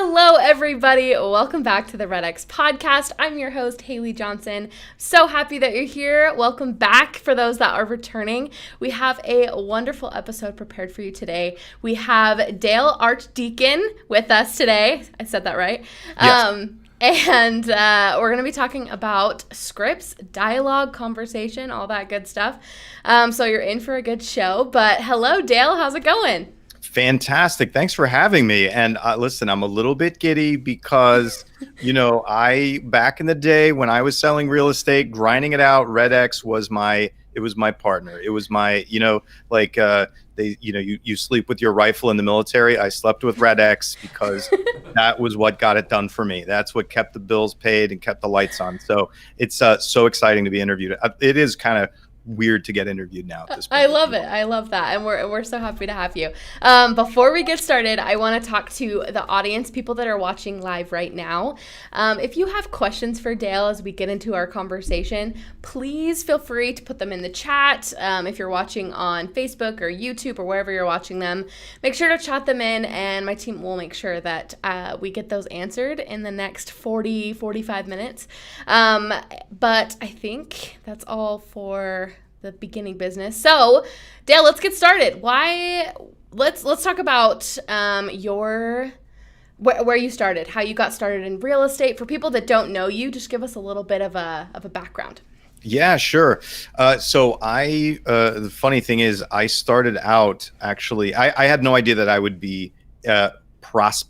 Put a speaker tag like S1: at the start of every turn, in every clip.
S1: Hello, everybody. Welcome back to the REDX podcast. I'm your host, Haley Johnson. So happy that you're here. Welcome back for those that are returning. We have a wonderful episode prepared for you today. We have Dale Archdekin with us today. I said that right.
S2: Yes.
S1: And we're going to be talking about scripts, dialogue, conversation, all that good stuff. So you're in for a good show. But hello, Dale. How's it going?
S2: Fantastic. Thanks for having me. And listen, I'm a little bit giddy because, back in the day when I was selling real estate, grinding it out, REDX was my partner. It was my, you sleep with your rifle in the military. I slept with REDX because that was what got it done for me. That's what kept the bills paid and kept the lights on. So it's so exciting to be interviewed. It is kind of weird to get interviewed now at this point.
S1: I love it. I love that. And we're so happy to have you. Before we get started, I want to talk to the audience, people that are watching live right now. If you have questions for Dale as we get into our conversation, please feel free to put them in the chat. If you're watching on Facebook or YouTube or wherever you're watching them, make sure to chat them in, and my team will make sure that we get those answered in the next 45 minutes. But I think that's all for the beginning business. So, Dale, let's get started. Let's talk about where you started, how you got started in real estate. For people that don't know you, just give us a little bit of a background.
S2: Yeah, sure. So the funny thing is, I started out actually. I had no idea that I would be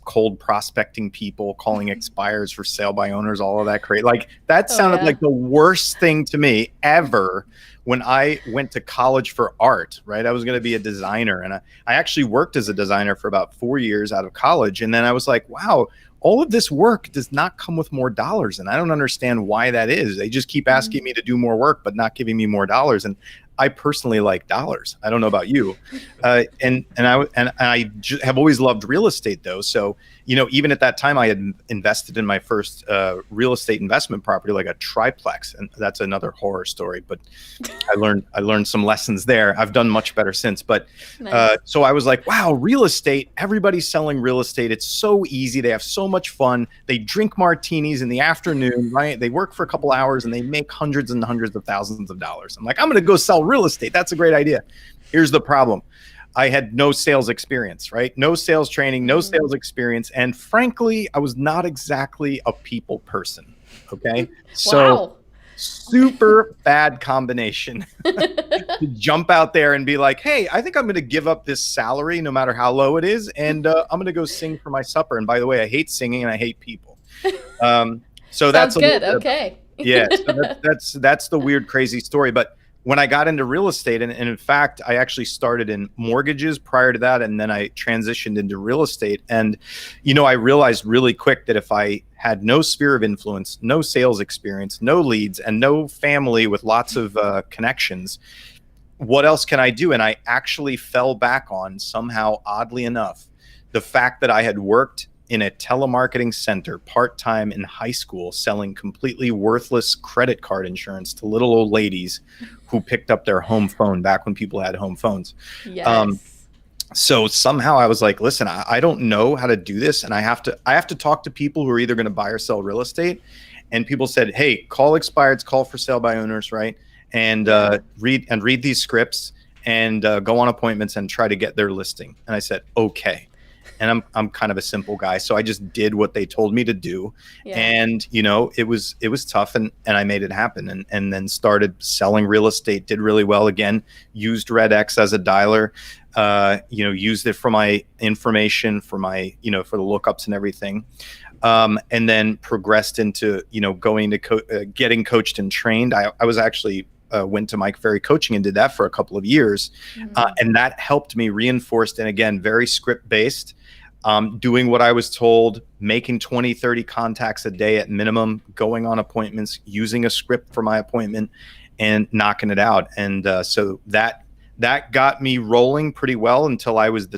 S2: cold prospecting people, calling expires for sale by owners, all of that crazy. Like that sounded like the worst thing to me ever. When I went to college for art, right? I was going to be a designer, and I actually worked as a designer for about 4 years out of college. And then I was like, wow, all of this work does not come with more dollars. And I don't understand why that is. They just keep asking me to do more work, but not giving me more dollars. And I personally like dollars. I don't know about you. And I have always loved real estate though. So, even at that time I had invested in my first real estate investment property, like a triplex. And that's another horror story, but I learned some lessons there. I've done much better since. But nice. So I was like, wow, real estate, everybody's selling real estate. It's so easy. They have so much fun. They drink martinis in the afternoon, right? They work for a couple hours and they make hundreds and hundreds of thousands of dollars. I'm like, I'm going to go sell real estate. That's a great idea. Here's the problem. I had no sales experience, right? No sales training, no sales experience. And frankly, I was not exactly a people person. Okay. So super bad combination to jump out there and be like, hey, I think I'm going to give up this salary no matter how low it is. And I'm going to go sing for my supper. And by the way, I hate singing and I hate people. So that's
S1: good. Okay.
S2: Yeah. So that's the weird, crazy story. But when I got into real estate, and in fact, I actually started in mortgages prior to that, and then I transitioned into real estate. And, I realized really quick that if I had no sphere of influence, no sales experience, no leads, and no family with lots of connections, what else can I do? And I actually fell back on, somehow, oddly enough, the fact that I had worked in a telemarketing center part-time in high school, selling completely worthless credit card insurance to little old ladies who picked up their home phone back when people had home phones.
S1: Yes.
S2: So somehow I was like, listen, I don't know how to do this. And I have to talk to people who are either going to buy or sell real estate. And people said, hey, call expireds, call for sale by owners, right? And read these scripts and go on appointments and try to get their listing. And I said, okay. And I'm kind of a simple guy, so I just did what they told me to do. Yeah. And it was tough, and I made it happen, and then started selling real estate. Did really well again. Used REDX as a dialer. Used it for my information, for my for the lookups and everything. And then progressed into going to getting coached and trained. I was actually went to Mike Ferry Coaching and did that for a couple of years. And that helped me reinforced, and again, very script based, doing what I was told, making 20, 30 contacts a day at minimum, going on appointments, using a script for my appointment and knocking it out. And so that got me rolling pretty well until I was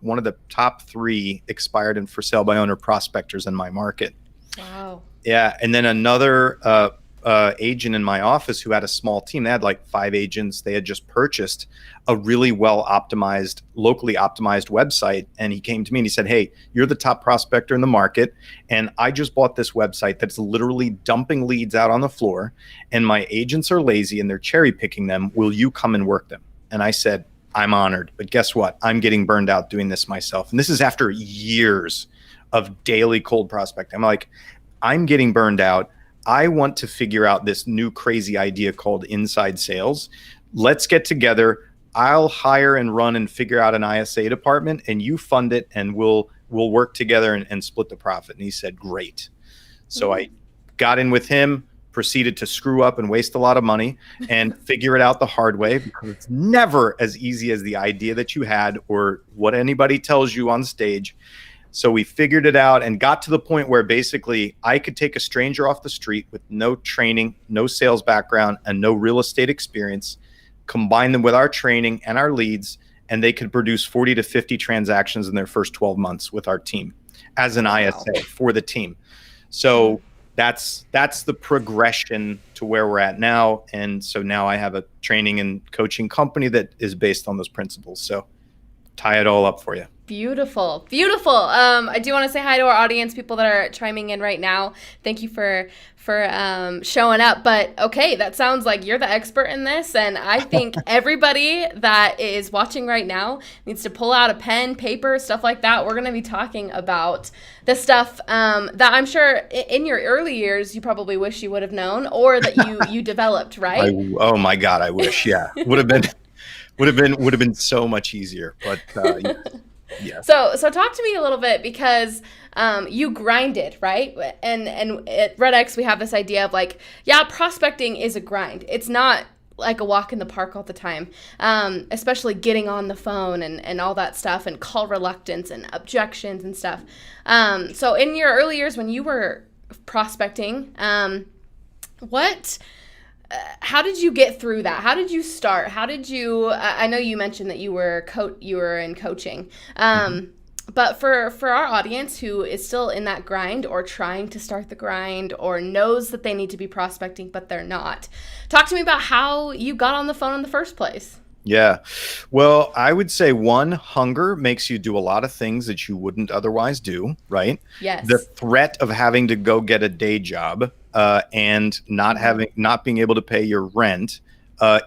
S2: one of the top 3 expired and for sale by owner prospectors in my market.
S1: Wow.
S2: Yeah. And then another agent in my office who had a small team. They had like 5 agents. They had just purchased a really well optimized, locally optimized website. And he came to me and he said, hey, you're the top prospector in the market. And I just bought this website that's literally dumping leads out on the floor. And my agents are lazy and they're cherry picking them. Will you come and work them? And I said, I'm honored. But guess what? I'm getting burned out doing this myself. And this is after years of daily cold prospecting. I'm like, I'm getting burned out. I want to figure out this new crazy idea called inside sales. Let's get together. I'll hire and run and figure out an ISA department and you fund it and we'll work together and split the profit. And he said, great. So I got in with him, proceeded to screw up and waste a lot of money and figure it out the hard way, because it's never as easy as the idea that you had or what anybody tells you on stage. So we figured it out and got to the point where basically I could take a stranger off the street with no training, no sales background, and no real estate experience, combine them with our training and our leads, and they could produce 40 to 50 transactions in their first 12 months with our team as an ISA for the team. So that's the progression to where we're at now. And so now I have a training and coaching company that is based on those principles. So tie it all up for you.
S1: Beautiful. Beautiful. I do want to say hi to our audience, people that are chiming in right now. Thank you for showing up. But okay, that sounds like you're the expert in this. And I think everybody that is watching right now needs to pull out a pen, paper, stuff like that. We're going to be talking about the stuff that I'm sure in your early years, you probably wish you would have known, or that you developed, right?
S2: Oh my God, I wish. Yeah. Would have been so much easier. But yeah.
S1: So talk to me a little bit, because you grinded, right? And at REDX, we have this idea of like, yeah, prospecting is a grind. It's not like a walk in the park all the time, especially getting on the phone and all that stuff, and call reluctance and objections and stuff. So in your early years when you were prospecting, how did you get through that? How did you start? How did you, I know you mentioned that you were in coaching, but for our audience who is still in that grind or trying to start the grind or knows that they need to be prospecting, but they're not, talk to me about how you got on the phone in the first place.
S2: Yeah. Well, I would say hunger makes you do a lot of things that you wouldn't otherwise do, right?
S1: Yes.
S2: The threat of having to go get a day job and not being able to pay your rent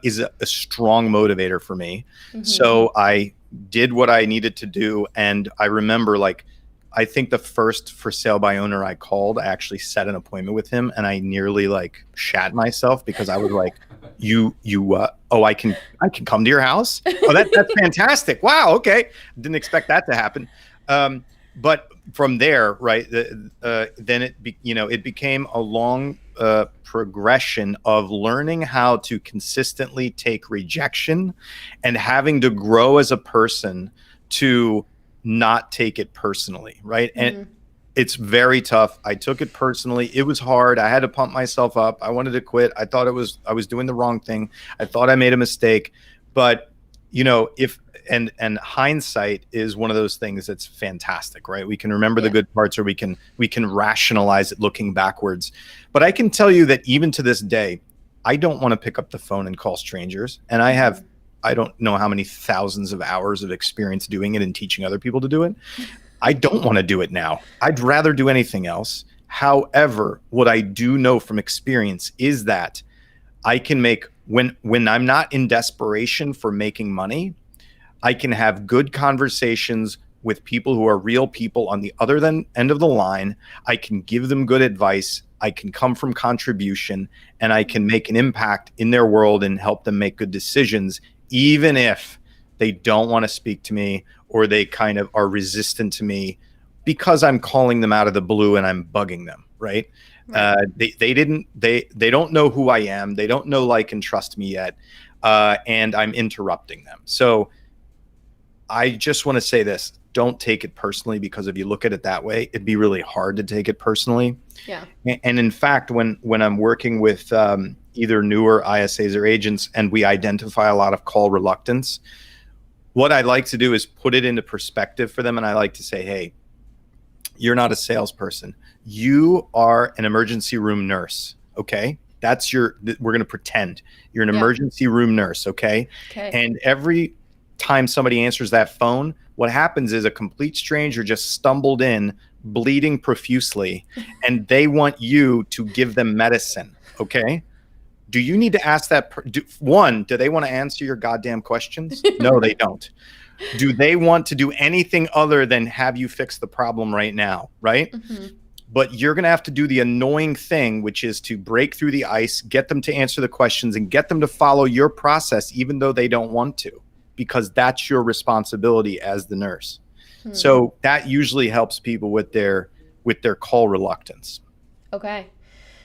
S2: is a strong motivator for me. Mm-hmm. So I did what I needed to do. And I remember, like, I think the first for sale by owner I called, I actually set an appointment with him and I nearly like shat myself because I was like, I can come to your house. Oh, that's fantastic. Wow. Okay. Didn't expect that to happen. But from there, right, then it became a long progression of learning how to consistently take rejection and having to grow as a person to not take it personally, right? Mm-hmm. And it's very tough. I took it personally. It was hard. I had to pump myself up. I wanted to quit. I thought I was doing the wrong thing. I thought I made a mistake. But and hindsight is one of those things that's fantastic, right? We can remember the good parts, or we can rationalize it looking backwards. But I can tell you that even to this day, I don't want to pick up the phone and call strangers. And I don't know how many thousands of hours of experience doing it and teaching other people to do it. I don't want to do it now. I'd rather do anything else. However, what I do know from experience is that I can make, when I'm not in desperation for making money, I can have good conversations with people who are real people on the other end of the line. I can give them good advice. I can come from contribution, and I can make an impact in their world and help them make good decisions, even if they don't want to speak to me or they kind of are resistant to me because I'm calling them out of the blue and I'm bugging them, right? They don't know who I am. They don't know, like, and trust me yet. And I'm interrupting them. So I just want to say this: don't take it personally, because if you look at it that way, it'd be really hard to take it personally. Yeah. And in fact, when I'm working with either newer ISAs or agents and we identify a lot of call reluctance, what I like to do is put it into perspective for them. And I like to say, hey, you're not a salesperson. You are an emergency room nurse. Okay. we're going to pretend you're an
S1: Yeah.
S2: emergency room nurse. Okay.
S1: Okay.
S2: And every time somebody answers that phone, what happens is a complete stranger just stumbled in, bleeding profusely, and they want you to give them medicine. Okay. Do you need to ask that? Do they want to answer your goddamn questions? No, they don't. Do they want to do anything other than have you fix the problem right now? Right.
S1: Mm-hmm.
S2: But you're going to have to do the annoying thing, which is to break through the ice, get them to answer the questions, and get them to follow your process, even though they don't want to, because that's your responsibility as the nurse. So that usually helps people with their call reluctance.
S1: Okay.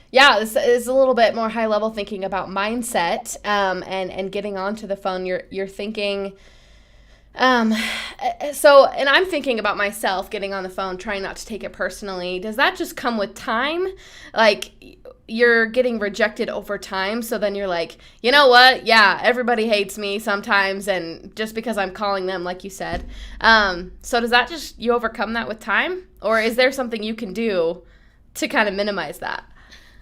S1: Yeah, this is a little bit more high level thinking about mindset, and getting onto the phone. You're thinking, and I'm thinking about myself getting on the phone, trying not to take it personally. Does that just come with time? Like, you're getting rejected over time, so then you're like, you know what? Yeah, everybody hates me sometimes, and just because I'm calling them, like you said. So does that you overcome that with time? Or is there something you can do to kind of minimize that?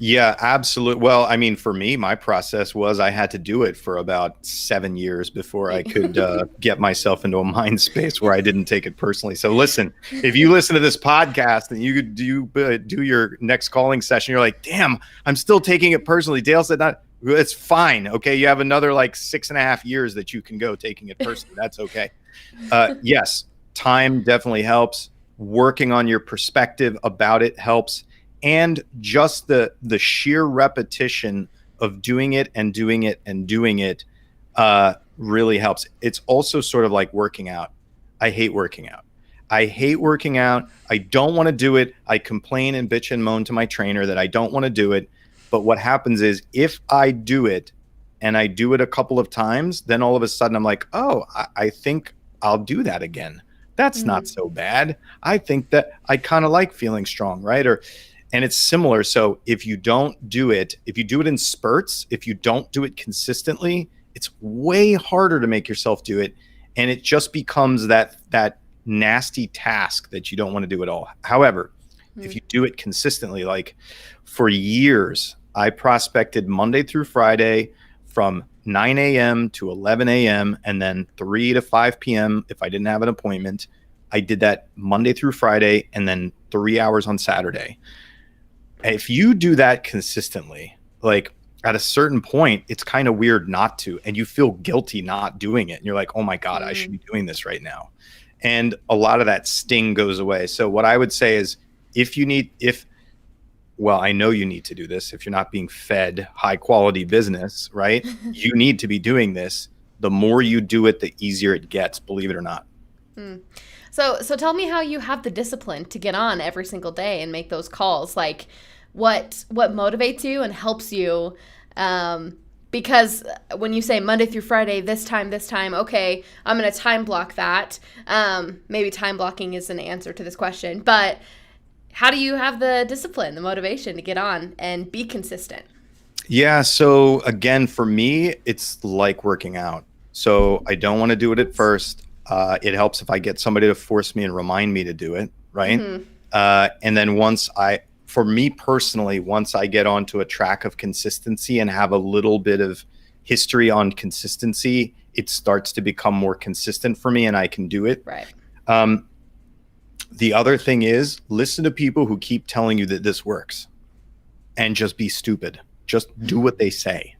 S2: Yeah, absolutely. Well, I mean, for me, my process was I had to do it for about 7 years before I could get myself into a mind space where I didn't take it personally. So listen, if you listen to this podcast and you do your next calling session, you're like, damn, I'm still taking it personally. Dale said not. It's fine. Okay. You have another like 6.5 years that you can go taking it personally. That's okay. Yes, time definitely helps. Working on your perspective about it helps. And just the sheer repetition of doing it and doing it and doing it really helps. It's also sort of like working out. I hate working out. I don't want to do it. I complain and bitch and moan to my trainer that I don't want to do it. But what happens is if I do it and I do it a couple of times, then all of a sudden I'm like, oh, I think I'll do that again. That's not so bad. I think that I kind of like feeling strong, right? And it's similar. So if you don't do it, if you do it in spurts, if you don't do it consistently, it's way harder to make yourself do it. And it just becomes that nasty task that you don't want to do at all. However, if you do it consistently, like for years, I prospected Monday through Friday from 9 a.m. to 11 a.m. and then 3 to 5 p.m. if I didn't have an appointment. I did that Monday through Friday and then 3 hours on Saturday. If you do that consistently, like at a certain point, it's kind of weird not to, and you feel guilty not doing it. And you're like, oh my God, I should be doing this right now. And a lot of that sting goes away. So what I would say is I know you need to do this. If you're not being fed high quality business, right? You need to be doing this. The more you do it, the easier it gets, believe it or not.
S1: So tell me how you have the discipline to get on every single day and make those calls. Like, what motivates you and helps you? Because when you say Monday through Friday, this time, okay, I'm going to time block that. Maybe time blocking is an answer to this question, but how do you have the discipline, the motivation to get on and be consistent?
S2: Yeah. So again, for me, it's like working out. So I don't want to do it at first. It helps if I get somebody to force me and remind me to do it, right? And then for me personally, once I get onto a track of consistency and have a little bit of history on consistency, it starts to become more consistent for me and I can do it.
S1: Right.
S2: The other thing is listen to people who keep telling you that this works and just be stupid. Just do what they say.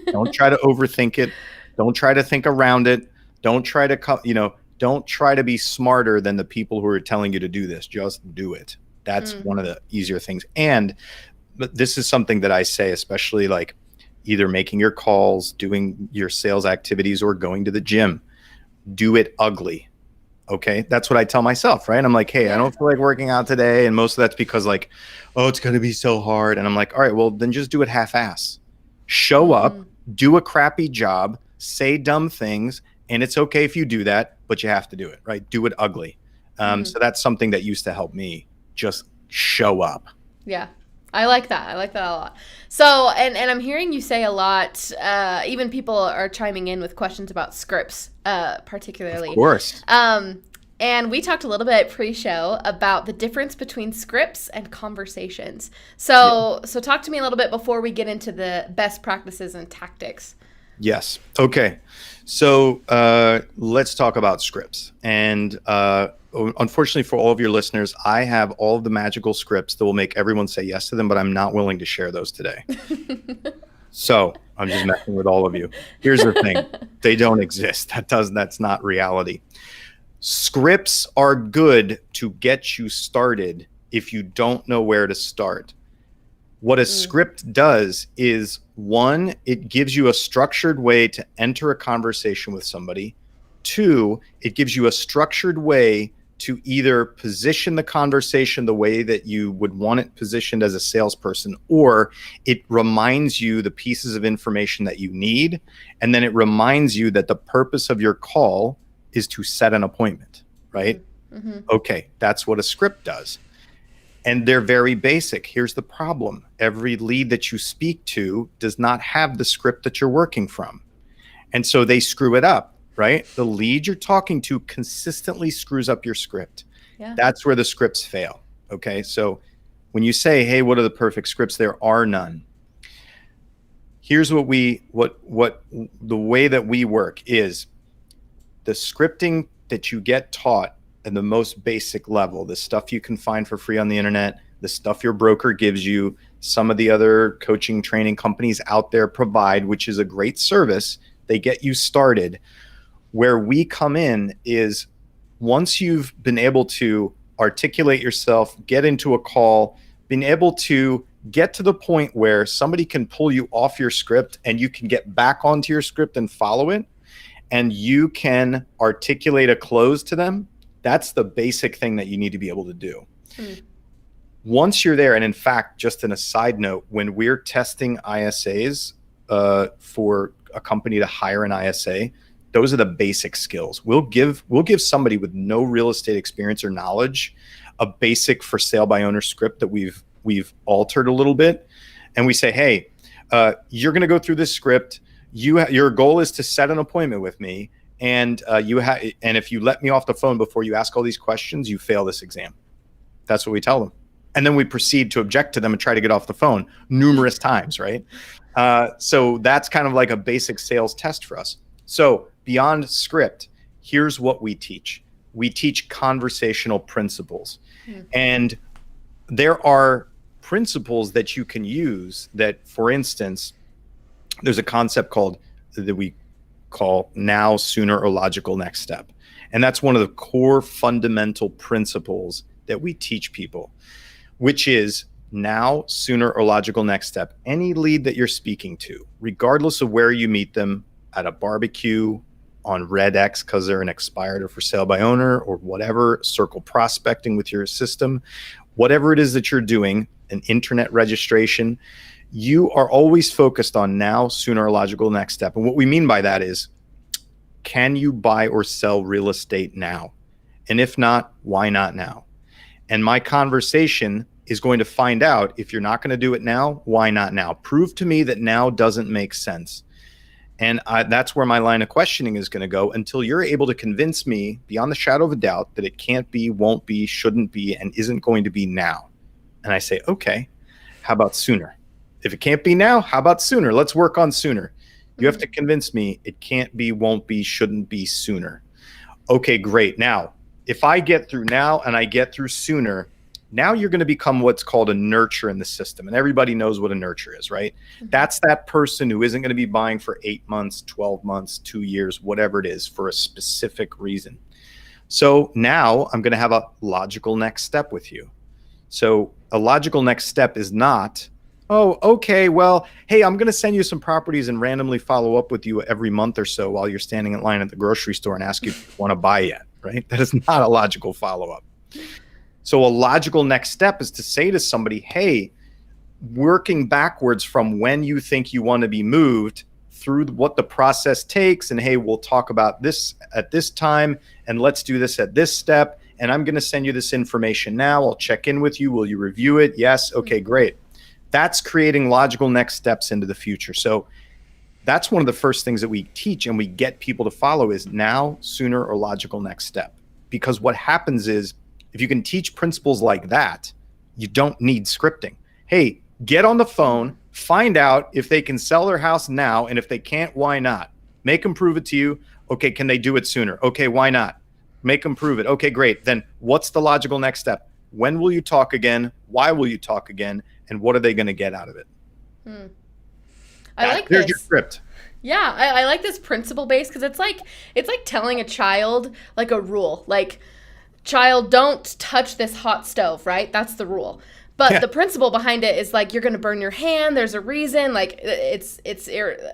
S2: Don't try to overthink it. Don't try to think around it. Don't try to be smarter than the people who are telling you to do this. Just do it. That's one of the easier things. But this is something that I say, especially like either making your calls, doing your sales activities, or going to the gym. Do it ugly. Okay. That's what I tell myself, right? I'm like, hey, I don't feel like working out today. And most of that's because like, oh, it's going to be so hard. And I'm like, all right, well, then just do it half-ass. Show up, do a crappy job, say dumb things. And it's okay if you do that, but you have to do it, right? Do it ugly. So that's something that used to help me. Just show up.
S1: Yeah. I like that. I like that a lot. So, and I'm hearing you say a lot, even people are chiming in with questions about scripts, particularly.
S2: Of course.
S1: And we talked a little bit pre-show about the difference between scripts and conversations. So talk to me a little bit before we get into the best practices and tactics.
S2: Yes. Okay. So let's talk about scripts. And unfortunately for all of your listeners, I have all of the magical scripts that will make everyone say yes to them, but I'm not willing to share those today. So I'm just messing with all of you. Here's the thing. They don't exist. That's not reality. Scripts are good to get you started if you don't know where to start. What a script does is, one, it gives you a structured way to enter a conversation with somebody. Two, it gives you a structured way to either position the conversation the way that you would want it positioned as a salesperson, or it reminds you the pieces of information that you need. And then it reminds you that the purpose of your call is to set an appointment, right? Mm-hmm. Okay, that's what a script does. And they're very basic. Here's the problem. Every lead that you speak to does not have the script that you're working from. And so they screw it up, right? The lead you're talking to consistently screws up your script. Yeah. That's where the scripts fail. Okay, so when you say, hey, what are the perfect scripts? There are none. Here's the way that we work is the scripting that you get taught at the most basic level, the stuff you can find for free on the internet, the stuff your broker gives you, some of the other coaching training companies out there provide, which is a great service. They get you started. Where we come in is once you've been able to articulate yourself, get into a call, being able to get to the point where somebody can pull you off your script and you can get back onto your script and follow it, and you can articulate a close to them. That's the basic thing that you need to be able to do. Once you're there, and in fact, just in a side note, when we're testing ISAs for a company to hire an ISA, those are the basic skills. We'll give somebody with no real estate experience or knowledge a basic for sale by owner script that we've altered a little bit, and we say, hey, you're going to go through this script. Your goal is to set an appointment with me. And and if you let me off the phone before you ask all these questions, you fail this exam. That's what we tell them. And then we proceed to object to them and try to get off the phone numerous times, right? So that's kind of like a basic sales test for us. So beyond script, here's what we teach. We teach conversational principles. And there are principles that you can use that, for instance, there's a concept that we call now, sooner, or logical next step. And that's one of the core fundamental principles that we teach people, which is now, sooner, or logical next step. Any lead that you're speaking to, regardless of where you meet them, at a barbecue, on REDX because they're an expired or for sale by owner, or whatever, circle prospecting with your system, whatever it is that you're doing, an internet registration, you are always focused on now, sooner, or logical next step. And what we mean by that is, can you buy or sell real estate now? And if not, why not now? And my conversation is going to find out, if you're not going to do it now, why not now? Prove to me that now doesn't make sense. And that's where my line of questioning is going to go until you're able to convince me beyond the shadow of a doubt that it can't be, won't be, shouldn't be, and isn't going to be now. And I say, okay, how about sooner? If it can't be now, how about sooner? Let's work on sooner. You have to convince me it can't be, won't be, shouldn't be sooner. Okay, great. Now, if I get through now and I get through sooner, now you're going to become what's called a nurture in the system. And everybody knows what a nurture is, right? That's that person who isn't going to be buying for 8 months, 12 months, 2 years, whatever it is, for a specific reason. So now I'm going to have a logical next step with you. So a logical next step is not, oh, okay, well, hey, I'm going to send you some properties and randomly follow up with you every month or so while you're standing in line at the grocery store and ask you if you want to buy yet, right? That is not a logical follow-up. So a logical next step is to say to somebody, hey, working backwards from when you think you want to be moved through what the process takes, and hey, we'll talk about this at this time, and let's do this at this step, and I'm going to send you this information now. I'll check in with you. Will you review it? Yes. Okay, great. That's creating logical next steps into the future. So that's one of the first things that we teach and we get people to follow is now, sooner, or logical next step. because what happens is if you can teach principles like that, you don't need scripting. Hey, get on the phone, find out if they can sell their house now, and if they can't, why not? Make them prove it to you. Okay, can they do it sooner? Okay, why not? Make them prove it. Okay, great. Then what's the logical next step? When will you talk again? Why will you talk again? And what are they going to get out of it?
S1: I like
S2: There's
S1: this.
S2: your script.
S1: Yeah, I like this principle based because it's like telling a child like a rule. Like, child, don't touch this hot stove, right? That's the rule. But the principle behind it is like you're going to burn your hand. There's a reason. Like it's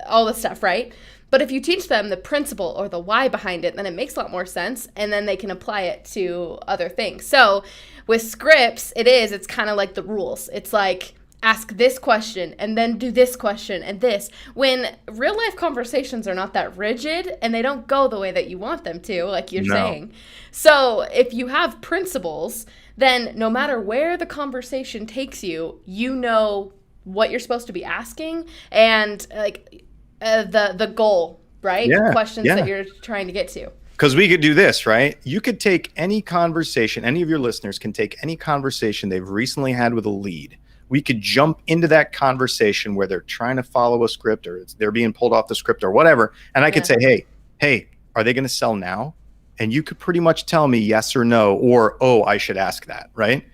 S1: all this stuff, right? But if you teach them the principle or the why behind it, then it makes a lot more sense, and then they can apply it to other things. So with scripts, it's kind of like the rules. It's like ask this question and then do this question and this. When real life conversations are not that rigid and they don't go the way that you want them to, like you're saying. So if you have principles, then no matter where the conversation takes you, you know what you're supposed to be asking and like the goal, right?
S2: Yeah,
S1: Questions that you're trying to get to.
S2: Because we could do this, right? You could take any conversation, any of your listeners can take any conversation they've recently had with a lead. We could jump into that conversation where they're trying to follow a script or they're being pulled off the script or whatever. And I could say, hey, are they going to sell now? And you could pretty much tell me yes or no, or, oh, I should ask that, right?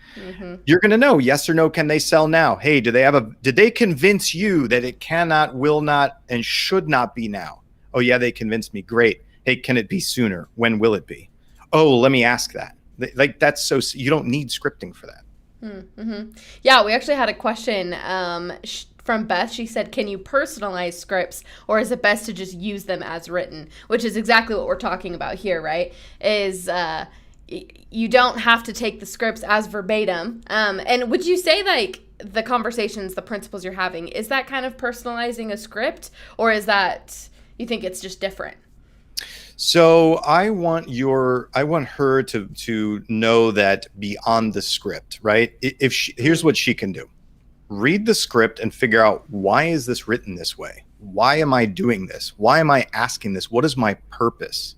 S2: You're going to know yes or no. Can they sell now? Hey, did they convince you that it cannot, will not, and should not be now? Oh yeah, they convinced me. Great. Hey, can it be sooner? When will it be? Oh, let me ask that. Like that's so, you don't need scripting for that.
S1: Yeah, we actually had a question from Beth. She said, can you personalize scripts, or is it best to just use them as written? Which is exactly what we're talking about here, right? Is you don't have to take the scripts as verbatim. And would you say like the conversations, the principles you're having, is that kind of personalizing a script, or is that you think it's just different?
S2: So I want her to know that beyond the script, right? Here's what she can do. Read the script and figure out, why is this written this way? Why am I doing this? Why am I asking this? What is my purpose?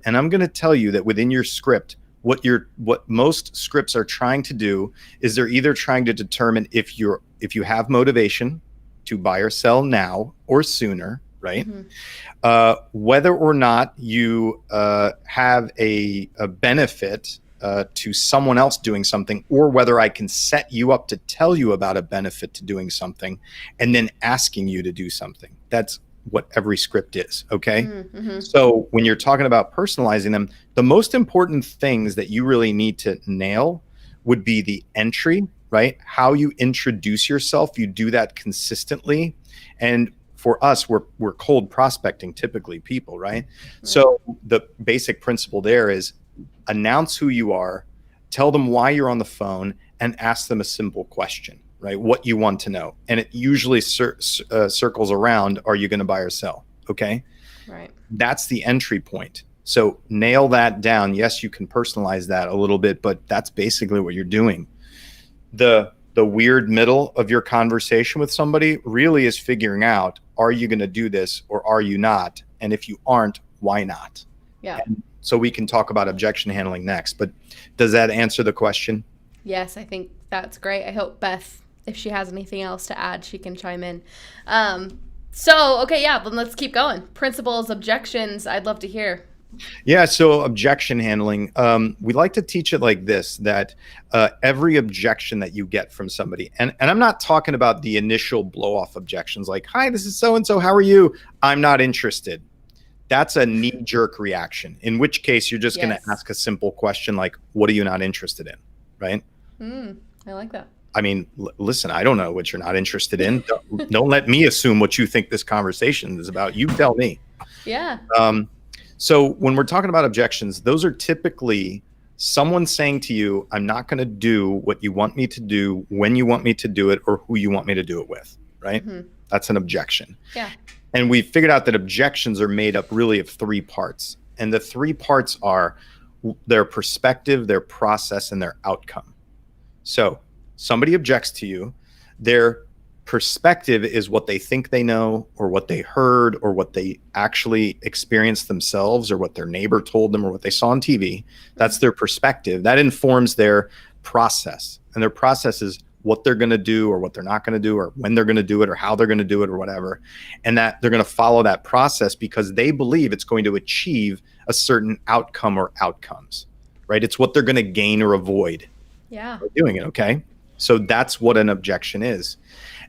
S2: And I'm going to tell you that within your script, what most scripts are trying to do is they're either trying to determine if you have motivation to buy or sell now or sooner, right? Whether or not you have a benefit to someone else doing something, or whether I can set you up to tell you about a benefit to doing something and then asking you to do something. That's what every script is, okay? So when you're talking about personalizing them, the most important things that you really need to nail would be the entry, right? How you introduce yourself. You do that consistently. And for us, we're cold prospecting typically people, right? So the basic principle there is announce who you are, tell them why you're on the phone, and ask them a simple question, right? What you want to know. And it usually circles around, are you going to buy or sell? Okay.
S1: Right.
S2: That's the entry point. So nail that down. Yes, you can personalize that a little bit, but that's basically what you're doing. The weird middle of your conversation with somebody really is figuring out, are you going to do this or are you not? And if you aren't, why not?
S1: Yeah.
S2: And so we can talk about objection handling next, but does that answer the question?
S1: Yes, I think that's great. I hope Beth, if she has anything else to add, she can chime in. So, okay, yeah, then let's keep going. Principles, objections, I'd love to hear.
S2: Yeah, so objection handling, we like to teach it like this, that every objection that you get from somebody, and I'm not talking about the initial blow-off objections like, hi, this is so-and-so, how are you? I'm not interested. That's a knee-jerk reaction, in which case you're just going to ask a simple question like, what are you not interested in, right?
S1: I like that.
S2: I mean, listen, I don't know what you're not interested in. Don't let me assume what you think this conversation is about. You tell me.
S1: Yeah.
S2: So when we're talking about objections, those are typically someone saying to you, I'm not going to do what you want me to do when you want me to do it or who you want me to do it with, right? That's an objection.
S1: Yeah.
S2: And we figured out that objections are made up really of three parts. And the three parts are their perspective, their process, and their outcome. So somebody objects to you. Their Perspective is what they think they know, or what they heard, or what they actually experienced themselves, or what their neighbor told them, or what they saw on TV. That's their perspective. That informs their process. And their process is what they're going to do, or what they're not going to do, or when they're going to do it, or how they're going to do it, or whatever. And that they're going to follow that process because they believe it's going to achieve a certain outcome or outcomes, right? It's what they're going to gain or avoid by doing it, okay? So that's what an objection is.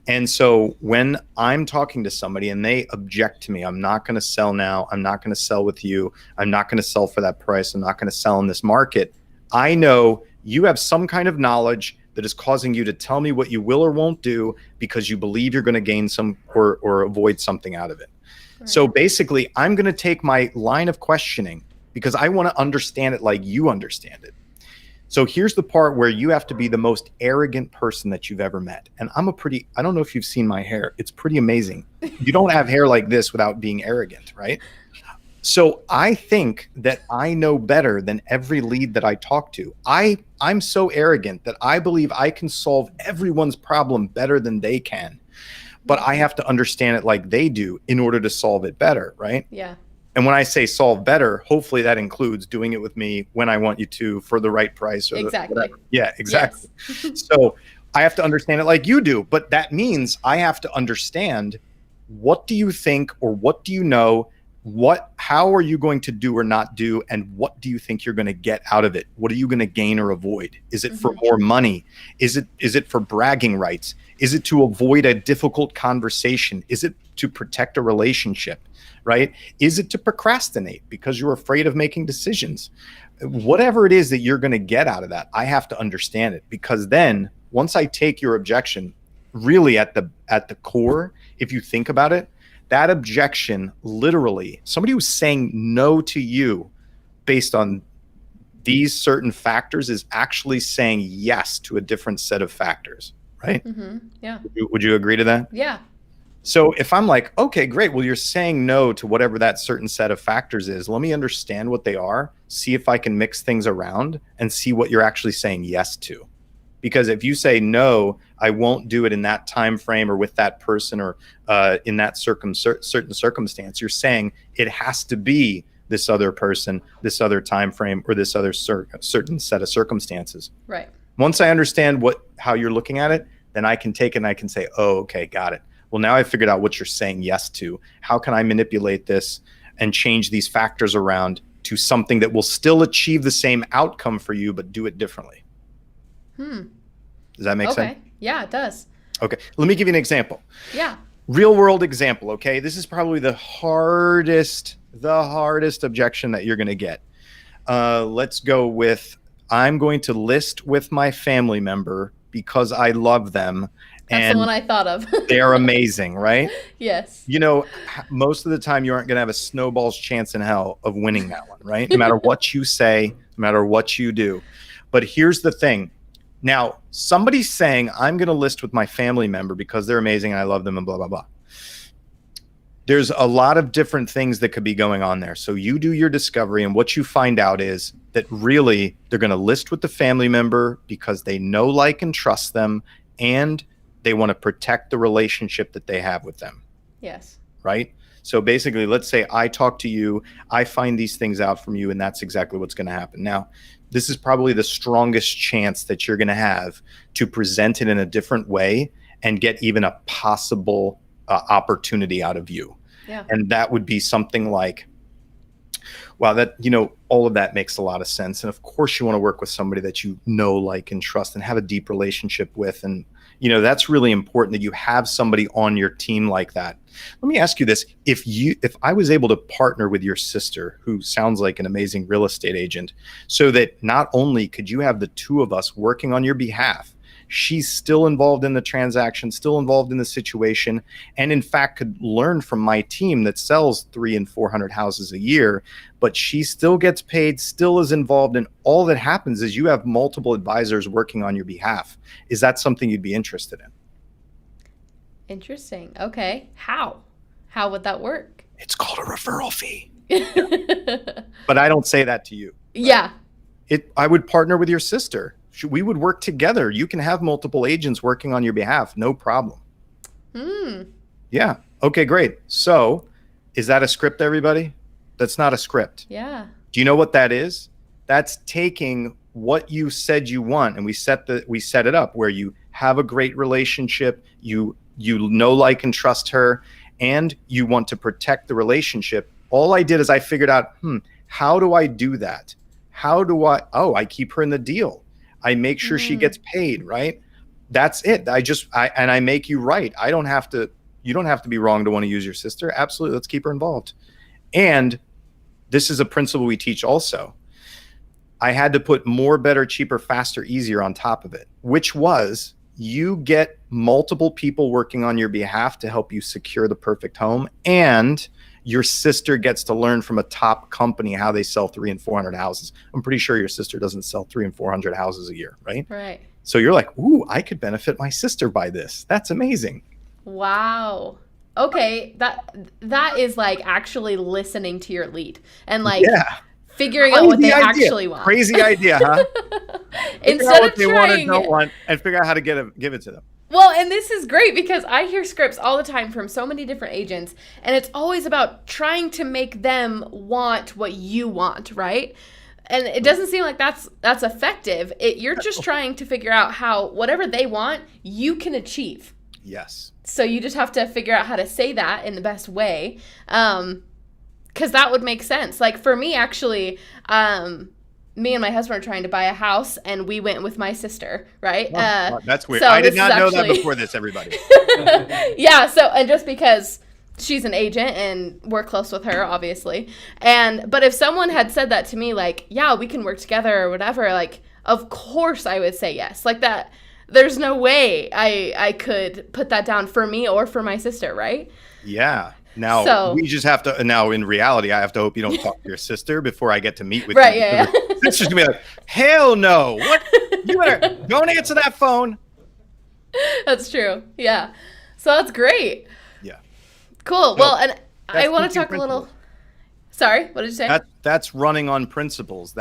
S2: And so when I'm talking to somebody and they object to me, I'm not going to sell now. I'm not going to sell with you. I'm not going to sell for that price. I'm not going to sell in this market. I know you have some kind of knowledge that is causing you to tell me what you will or won't do because you believe you're going to gain some or avoid something out of it. Right. So basically, I'm going to take my line of questioning because I want to understand it like you understand it. So here's the part where you have to be the most arrogant person that you've ever met. And I don't know if you've seen my hair. It's pretty amazing. You don't have hair like this without being arrogant, right? So I think that I know better than every lead that I talk to. I'm so arrogant that I believe I can solve everyone's problem better than they can. But I have to understand it like they do in order to solve it better, right?
S1: Yeah.
S2: And when I say solve better, hopefully that includes doing it with me when I want you to for the right price. Or
S1: exactly.
S2: Whatever. Yeah, exactly.
S1: Yes.
S2: So I have to understand it like you do. But that means I have to understand, what do you think, or what do you know? How are you going to do or not do? And what do you think you're going to get out of it? What are you going to gain or avoid? Is it for more money? Is it for bragging rights? Is it to avoid a difficult conversation? Is it to protect a relationship? Right? Is it to procrastinate because you're afraid of making decisions? Whatever it is that you're going to get out of that, I have to understand it, because then once I take your objection, really at the core, if you think about it, that objection, literally, somebody who's saying no to you based on these certain factors is actually saying yes to a different set of factors, right?
S1: Yeah.
S2: Would you agree to that?
S1: Yeah.
S2: So if I'm like, okay, great. Well, you're saying no to whatever that certain set of factors is. Let me understand what they are, see if I can mix things around and see what you're actually saying yes to. Because if you say, no, I won't do it in that time frame or with that person or in that certain circumstance, you're saying it has to be this other person, this other time frame, or this other certain set of circumstances.
S1: Right.
S2: Once I understand how you're looking at it, then I can take it and I can say, oh, okay, got it. Well, now I figured out what you're saying yes to. How can I manipulate this and change these factors around to something that will still achieve the same outcome for you, but do it differently? Does that make sense?
S1: Yeah, it does.
S2: Okay. Let me give you an example.
S1: Yeah.
S2: Real world example. Okay. This is probably the hardest objection that you're going to get. Let's go with, I'm going to list with my family member because I love them.
S1: That's the one I thought of.
S2: They're amazing, right?
S1: Yes.
S2: You know, most of the time you aren't going to have a snowball's chance in hell of winning that one, right? No matter what you say, no matter what you do. But here's the thing. Now, somebody's saying, I'm going to list with my family member because they're amazing and I love them and blah, blah, blah. There's a lot of different things that could be going on there. So you do your discovery, and what you find out is that really they're going to list with the family member because they know, like, and trust them, and they want to protect the relationship that they have with them.
S1: Yes.
S2: Right? So basically, let's say I talk to you, I find these things out from you, and that's exactly what's going to happen. Now, this is probably the strongest chance that you're going to have to present it in a different way and get even a possible opportunity out of you.
S1: Yeah.
S2: And that would be something like, wow, that, you know, all of that makes a lot of sense. And of course you want to work with somebody that you know, like, and trust and have a deep relationship with. And, you know, that's really important that you have somebody on your team like that. Let me ask you this. If I was able to partner with your sister, who sounds like an amazing real estate agent, so that not only could you have the two of us working on your behalf, she's still involved in the transaction, still involved in the situation, and in fact could learn from my team that sells 300 and 400 houses a year, but she still gets paid, still is involved, and all that happens is you have multiple advisors working on your behalf. Is that something you'd be interested in?
S1: Interesting. Okay. How would that work?
S2: It's called a referral fee. But I don't say that to you. Right?
S1: Yeah.
S2: I would partner with your sister. We would work together. You can have multiple agents working on your behalf. No problem.
S1: Hmm.
S2: Yeah. Okay, great. So is that a script, everybody? That's not a script.
S1: Yeah.
S2: Do you know what that is? That's taking what you said you want, and we set it up where you have a great relationship, you know, like, and trust her, and you want to protect the relationship. All I did is I figured out, how do I do that? I keep her in the deal. I make sure she gets paid, right? That's it. I make you right. You don't have to be wrong to want to use your sister. Absolutely. Let's keep her involved. And this is a principle we teach also. I had to put more, better, cheaper, faster, easier on top of it, which was you get multiple people working on your behalf to help you secure the perfect home. And your sister gets to learn from a top company how they sell 300 and 400 houses. I'm pretty sure your sister doesn't sell 300 and 400 houses a year, right?
S1: Right.
S2: So you're like, ooh, I could benefit my sister by this. That's amazing.
S1: Wow. Okay, that is like actually listening to your lead and like figuring out what they actually want.
S2: Crazy idea, huh?
S1: Instead of
S2: they want or don't want, and figure out how to give it to them.
S1: Well, and this is great because I hear scripts all the time from so many different agents, and it's always about trying to make them want what you want, right? And it doesn't seem like that's effective. You're just trying to figure out how whatever they want, you can achieve.
S2: Yes.
S1: So you just have to figure out how to say that in the best way, because that would make sense. Like for me, actually, me and my husband are trying to buy a house, and we went with my sister, right?
S2: That's weird.
S1: So
S2: I did not know that before this, everybody.
S1: Yeah, so, and just because she's an agent and we're close with her, obviously. But if someone had said that to me, like, yeah, we can work together or whatever, like, of course I would say yes. Like that, there's no way I could put that down for me or for my sister, right?
S2: Yeah. Now, we just have to, now in reality, I have to hope you don't talk to your sister before I get to meet with you.
S1: Right, yeah.
S2: Sister's going to be like, hell no. What? You better, don't answer that phone.
S1: That's true. Yeah. So that's great.
S2: Yeah.
S1: Cool. Well, and I want to talk a little. Sorry, what did you say?
S2: That's running on principles.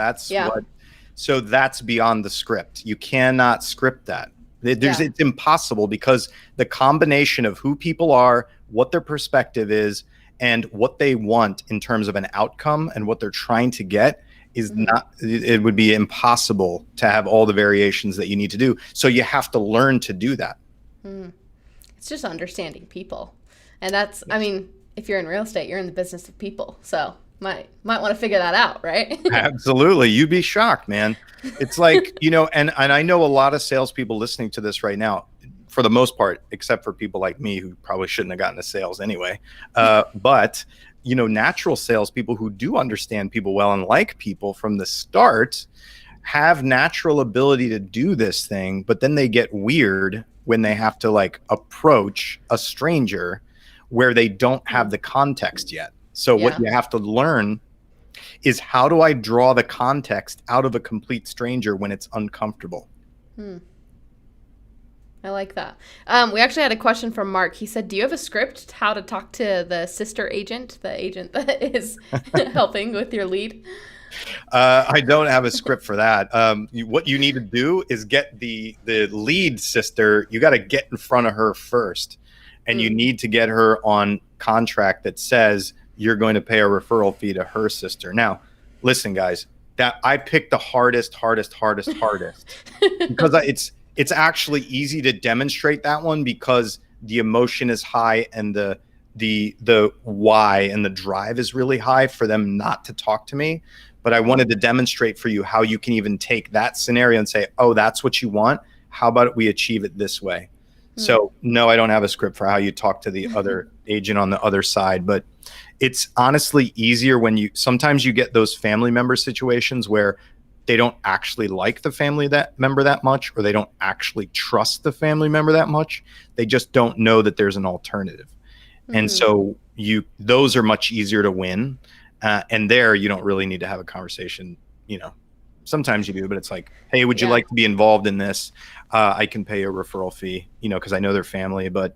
S2: So that's beyond the script. You cannot script that. It's impossible because the combination of who people are, what their perspective is, and what they want in terms of an outcome and what they're trying to get is not, it would be impossible to have all the variations that you need to do. So you have to learn to do that.
S1: It's just understanding people. And that's, I mean, if you're in real estate, you're in the business of people. So might want to figure that out, right?
S2: Absolutely. You'd be shocked, man. It's like, and I know a lot of salespeople listening to this right now, for the most part, except for people like me who probably shouldn't have gotten into sales anyway. But, natural salespeople who do understand people well and like people from the start have natural ability to do this thing, but then they get weird when they have to like approach a stranger where they don't have the context yet. So what you have to learn is, how do I draw the context out of a complete stranger when it's uncomfortable?
S1: I like that. We actually had a question from Mark. He said, do you have a script how to talk to the sister agent, the agent that is helping with your lead?
S2: I don't have a script for that. What you need to do is get the lead sister. You got to get in front of her first, and you need to get her on contract that says you're going to pay a referral fee to her sister. Now, listen, guys, that I picked the hardest because it's actually easy to demonstrate that one because the emotion is high and the why and the drive is really high for them not to talk to me. But I wanted to demonstrate for you how you can even take that scenario and say, oh, that's what you want. How about we achieve it this way? So no, I don't have a script for how you talk to the other agent on the other side, but it's honestly easier when sometimes you get those family member situations where they don't actually like the family member that much, or they don't actually trust the family member that much. They just don't know that there's an alternative. And so those are much easier to win. And there you don't really need to have a conversation. Sometimes you do, but it's like, hey, would you like to be involved in this? I can pay a referral fee, because I know their family, but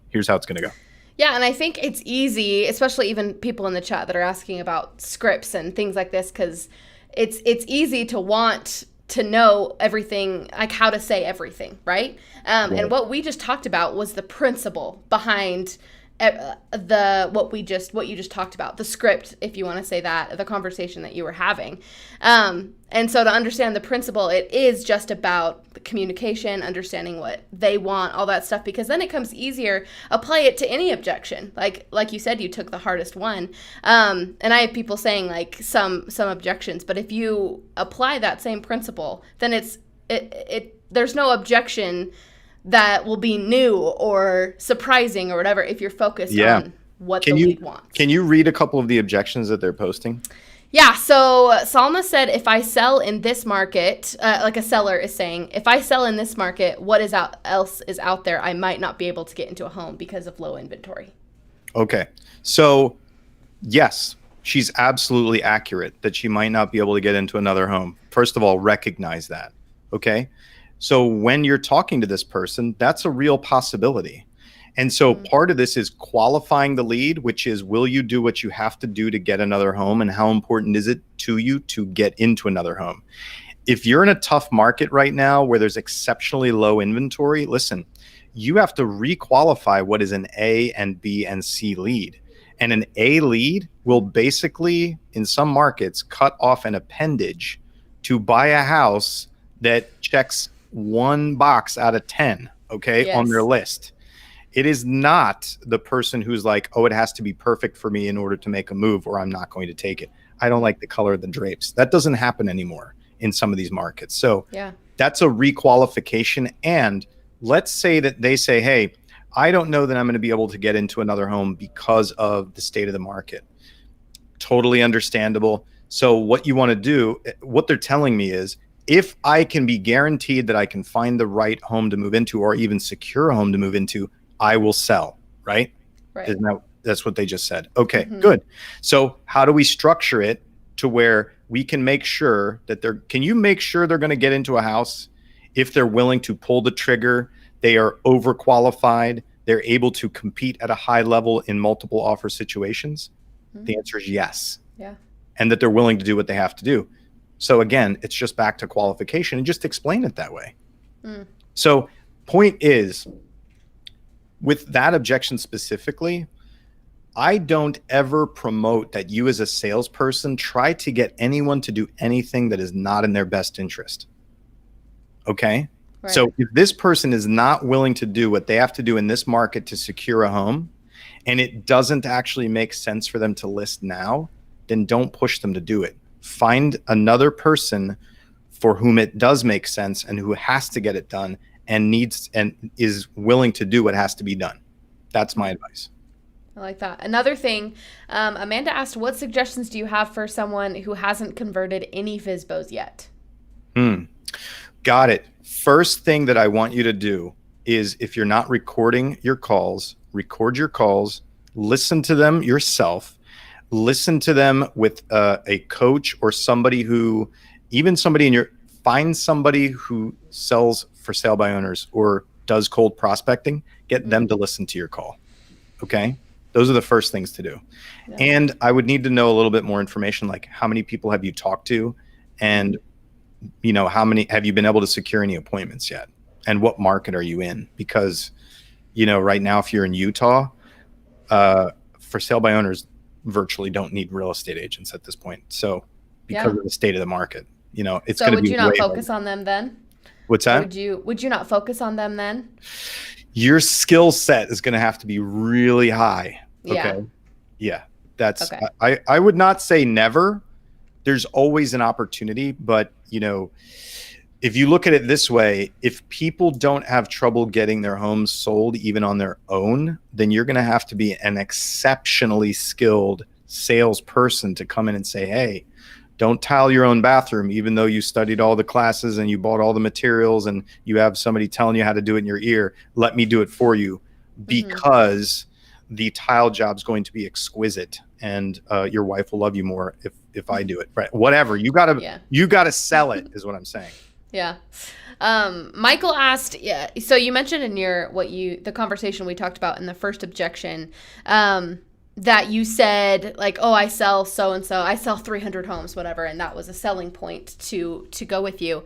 S2: here's how it's going to go.
S1: Yeah, and I think it's easy, especially even people in the chat that are asking about scripts and things like this, because it's easy to want to know everything, like how to say everything, right? And what we just talked about was the principle behind what you just talked about, the script, if you want to say that, the conversation that you were having. And so to understand the principle, it is just about the communication, understanding what they want, all that stuff, because then it comes easier. Apply it to any objection. Like you said, you took the hardest one. And I have people saying like some objections, but if you apply that same principle, then there's no objection that will be new or surprising or whatever if you're focused on what the lead wants.
S2: Can you read a couple of the objections that they're posting?
S1: Yeah, so Salma said, if I sell in this market, like a seller is saying, if I sell in this market, what else is out there? I might not be able to get into a home because of low inventory.
S2: Okay, so yes, she's absolutely accurate that she might not be able to get into another home. First of all, recognize that, okay? So when you're talking to this person, that's a real possibility. And so part of this is qualifying the lead, which is, will you do what you have to do to get another home? And how important is it to you to get into another home? If you're in a tough market right now where there's exceptionally low inventory, listen, you have to re-qualify what is an A and B and C lead. And an A lead will basically, in some markets, cut off an appendage to buy a house that checks one box out of 10, okay, on their list. It is not the person who's like, oh, it has to be perfect for me in order to make a move, or I'm not going to take it. I don't like the color of the drapes. That doesn't happen anymore in some of these markets. So that's a requalification. And let's say that they say, hey, I don't know that I'm going to be able to get into another home because of the state of the market. Totally understandable. So what you want to do, what they're telling me is, if I can be guaranteed that I can find the right home to move into, or even secure a home to move into, I will sell, right? That's what they just said. Okay, good. So how do we structure it to where we can make sure that can you make sure they're going to get into a house if they're willing to pull the trigger, they are overqualified, they're able to compete at a high level in multiple offer situations? The answer is yes. Yeah. And that they're willing to do what they have to do. So again, it's just back to qualification, and just explain it that way. So point is, with that objection specifically, I don't ever promote that you as a salesperson try to get anyone to do anything that is not in their best interest. Okay? Right. So if this person is not willing to do what they have to do in this market to secure a home, and it doesn't actually make sense for them to list now, then don't push them to do it. Find another person for whom it does make sense and who has to get it done and needs and is willing to do what has to be done. That's my advice.
S1: I like that. Another thing, Amanda asked, what suggestions do you have for someone who hasn't converted any FSBOs yet?
S2: Got it. First thing that I want you to do is, if you're not recording your calls, record your calls, listen to them yourself, listen to them with a coach or somebody who, even somebody in your, find somebody who sells for sale by owners or does cold prospecting, get them to listen to your call. Okay. Those are the first things to do. Yeah. And I would need to know a little bit more information, like how many people have you talked to, and you know, how many have you been able to secure any appointments yet, and what market are you in? Because, you know, right now, if you're in Utah, for sale by owners virtually don't need real estate agents at this point. So because of the state of the market, you know, it's going to be.
S1: So would you not focus on them then?
S2: What's that?
S1: Would you not focus on them then?
S2: Your skill set is going to have to be really high. Okay. Yeah. That's, okay. I would not say never. There's always an opportunity, but you know, if you look at it this way, if people don't have trouble getting their homes sold even on their own, then you're going to have to be an exceptionally skilled salesperson to come in and say, hey, don't tile your own bathroom, even though you studied all the classes and you bought all the materials and you have somebody telling you how to do it in your ear. Let me do it for you, because the tile job's going to be exquisite, and your wife will love you more if I do it. Right? Whatever. You gotta sell it, is what I'm saying.
S1: Yeah. Michael asked, so you mentioned in the conversation we talked about in the first objection, that you said like, oh, I sell so and so, I sell 300 homes, whatever, and that was a selling point to go with you.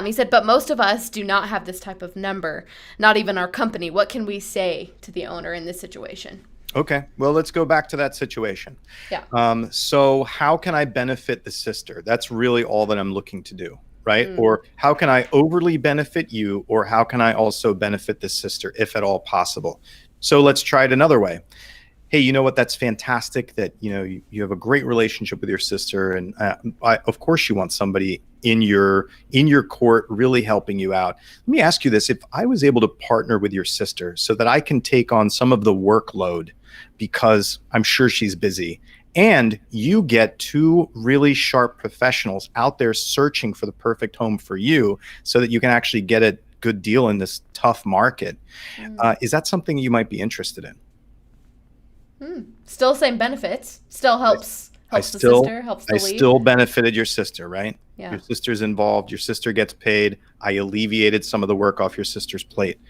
S1: He said, but most of us do not have this type of number, not even our company. What can we say to the owner in this situation?
S2: Okay, well, let's go back to that situation.
S1: Yeah.
S2: So how can I benefit the sister? That's really all that I'm looking to do, right? Or how can I overly benefit you, or how can I also benefit the sister, if at all possible? So let's try it another way. Hey, you know what? That's fantastic that, you have a great relationship with your sister. And of course you want somebody in your court really helping you out. Let me ask you this. If I was able to partner with your sister so that I can take on some of the workload, because I'm sure she's busy, and you get two really sharp professionals out there searching for the perfect home for you so that you can actually get a good deal in this tough market. Is that something you might be interested in?
S1: Still same benefits. Still helps the sister, helps the lead.
S2: I still benefited your sister, right?
S1: Yeah.
S2: Your sister's involved. Your sister gets paid. I alleviated some of the work off your sister's plate.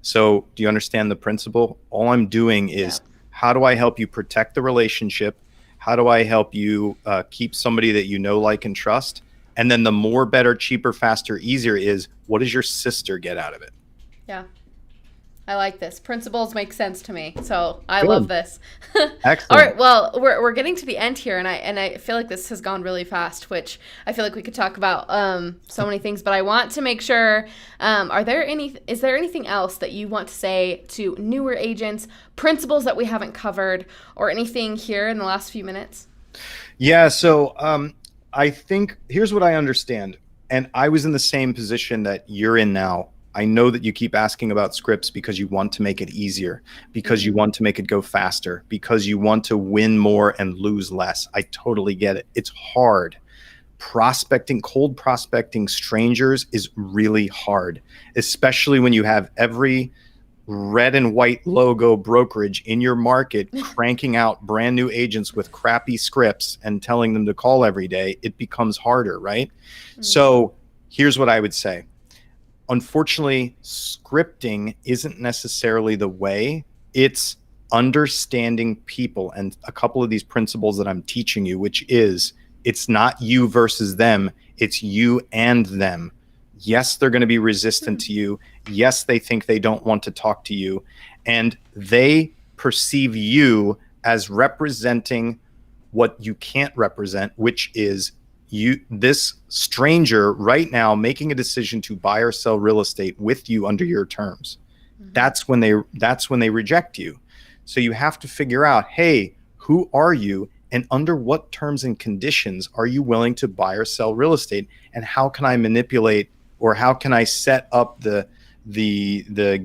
S2: So do you understand the principle? All I'm doing is, how do I help you protect the relationship? How do I help you keep somebody that you know, like, and trust? And then the more, better, cheaper, faster, easier is, what does your sister get out of it?
S1: Yeah. I like this. Principles make sense to me. So I love this.
S2: Excellent.
S1: All right. Well, we're getting to the end here, and I feel like this has gone really fast, which I feel like we could talk about so many things. But I want to make sure, is there anything else that you want to say to newer agents, principles that we haven't covered, or anything here in the last few minutes?
S2: Yeah. So I think here's what I understand, and I was in the same position that you're in now. I know that you keep asking about scripts because you want to make it easier, because you want to make it go faster, because you want to win more and lose less. I totally get it. It's hard. Cold prospecting strangers is really hard, especially when you have every red and white logo brokerage in your market cranking out brand new agents with crappy scripts and telling them to call every day. It becomes harder, right? So here's what I would say. Unfortunately, scripting isn't necessarily the way. It's understanding people and a couple of these principles that I'm teaching you, which is, it's not you versus them. It's you and them. Yes, they're going to be resistant to you. Yes, they think they don't want to talk to you. And they perceive you as representing what you can't represent, which is this stranger right now making a decision to buy or sell real estate with you under your terms. That's when they reject you. So you have to figure out, hey, who are you, and under what terms and conditions are you willing to buy or sell real estate, and how can I manipulate, or how can I set up the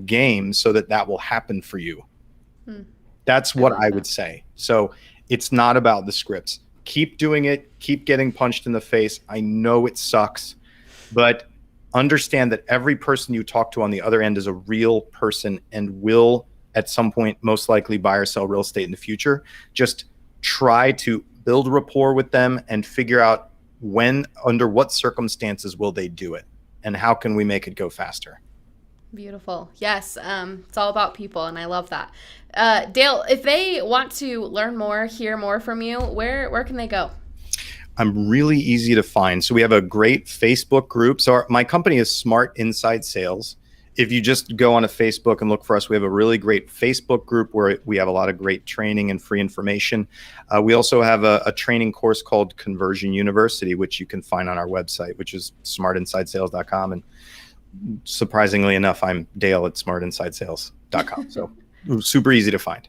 S2: game so that will happen for you? That's what I would say. So it's not about the scripts. Keep doing it. Keep getting punched in the face. I know it sucks, but understand that every person you talk to on the other end is a real person and will at some point most likely buy or sell real estate in the future. Just try to build rapport with them and figure out under what circumstances will they do it, and how can we make it go faster.
S1: Beautiful. Yes. It's all about people, and I love that. Dale, if they want to learn more, hear more from you, where can they go?
S2: I'm really easy to find. So we have a great Facebook group. So my company is Smart Inside Sales. If you just go on a Facebook and look for us, we have a really great Facebook group where we have a lot of great training and free information. We also have a training course called Conversion University, which you can find on our website, which is smartinsidesales.com. And surprisingly enough, I'm Dale at smartinsidesales.com. So super easy to find.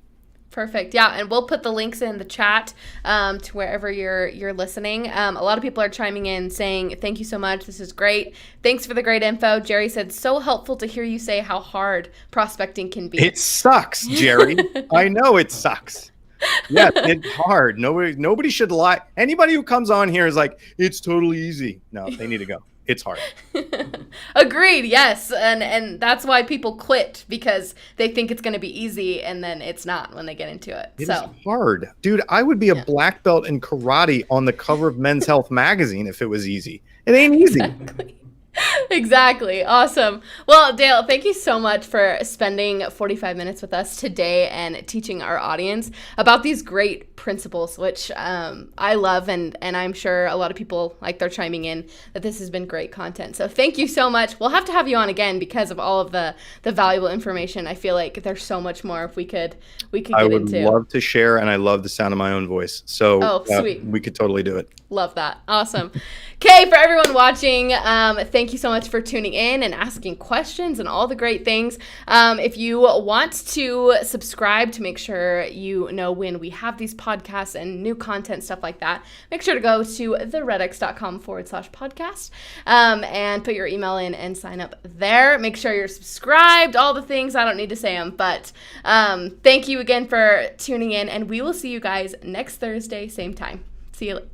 S1: Perfect. Yeah, and we'll put the links in the chat to wherever you're listening. A lot of people are chiming in saying, thank you so much. This is great. Thanks for the great info. Jerry said, so helpful to hear you say how hard prospecting can be.
S2: It sucks, Jerry. I know it sucks. Yeah, it's hard. Nobody should lie. Anybody who comes on here is like, it's totally easy. No, they need to go. It's hard.
S1: Agreed. Yes. And that's why people quit, because they think it's going to be easy, and then it's not when they get into it.
S2: It's hard. Dude, I would be a black belt in karate on the cover of Men's Health magazine if it was easy. It ain't easy.
S1: Exactly. Exactly. Awesome. Well, Dale, thank you so much for spending 45 minutes with us today and teaching our audience about these great principles, which I love, and I'm sure a lot of people, like, they're chiming in that this has been great content. So thank you so much. We'll have to have you on again because of all of the valuable information. I feel like there's so much more if we could get into.
S2: I would love to share, and I love the sound of my own voice. So
S1: sweet.
S2: We could totally do it.
S1: Love that. Awesome. Okay, for everyone watching, thank you so much for tuning in and asking questions and all the great things. If you want to subscribe to make sure you know when we have these podcasts and new content, stuff like that, make sure to go to theredx.com/podcast and put your email in and sign up there. Make sure you're subscribed, all the things. I don't need to say them, but thank you again for tuning in, and we will see you guys next Thursday, same time. See you later.